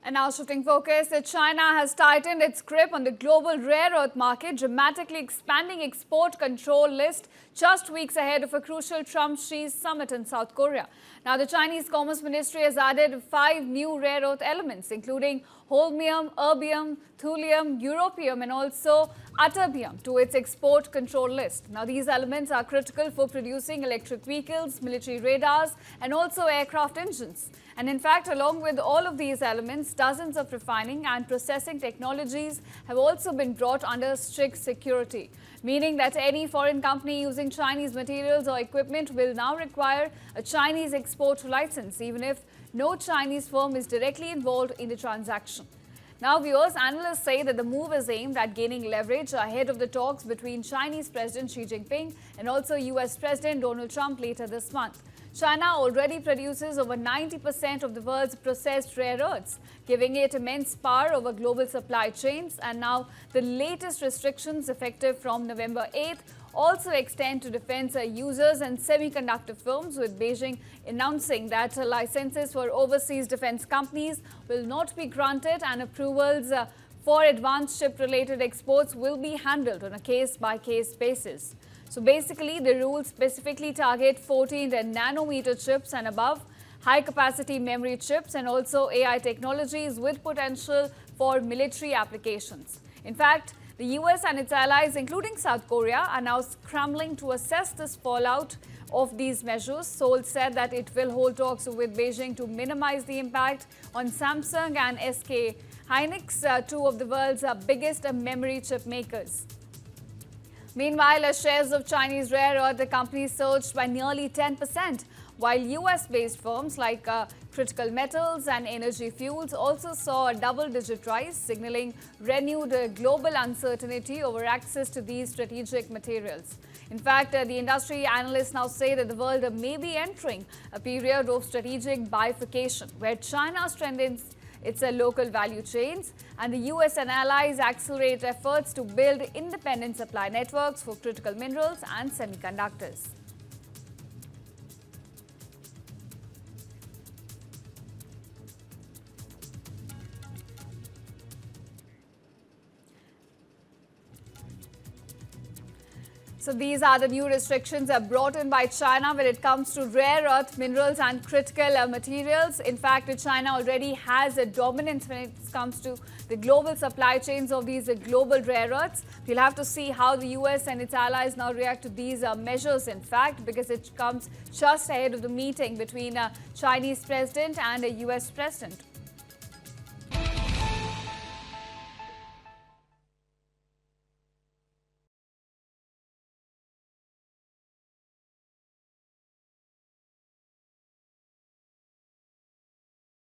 And now shifting focus, China has tightened its grip on the global rare earth market, dramatically expanding export control list just weeks ahead of a crucial Trump-Xi summit in South Korea. Now, the Chinese Commerce Ministry has added 5 new rare earth elements, including holmium, erbium, thulium, europium and also ytterbium to its export control list. Now, these elements are critical for producing electric vehicles, military radars and also aircraft engines. And in fact, along with all of these elements, dozens of refining and processing technologies have also been brought under strict security, meaning that any foreign company using Chinese materials or equipment will now require a Chinese export license, even if no Chinese firm is directly involved in the transaction. Now, viewers, analysts say that the move is aimed at gaining leverage ahead of the talks between Chinese President Xi Jinping and also US President Donald Trump later this month. China already produces over 90% of the world's processed rare earths, giving it immense power over global supply chains. And now the latest restrictions effective from November 8th also extend to defense users and semiconductor firms, with Beijing announcing that licenses for overseas defense companies will not be granted and approvals for advanced chip-related exports will be handled on a case-by-case basis. So basically, the rules specifically target 14 nanometer chips and above, high-capacity memory chips and also AI technologies with potential for military applications. In fact, the US and its allies, including South Korea, are now scrambling to assess this fallout of these measures. Seoul said that it will hold talks with Beijing to minimize the impact on Samsung and SK Hynix, two of the world's biggest memory chip makers. Meanwhile, shares of Chinese rare earth companies surged by nearly 10%, while US-based firms like Critical Metals and Energy Fuels also saw a double-digit rise, signaling renewed global uncertainty over access to these strategic materials. In fact, the industry analysts now say that the world may be entering a period of strategic bifurcation, where China strengthens its local value chains and the US and allies accelerate efforts to build independent supply networks for critical minerals and semiconductors. So these are the new restrictions brought in by China when it comes to rare earth minerals and critical materials. In fact, China already has a dominance when it comes to the global supply chains of these global rare earths. We'll have to see how the US and its allies now react to these measures, in fact, because it comes just ahead of the meeting between a Chinese president and a US president.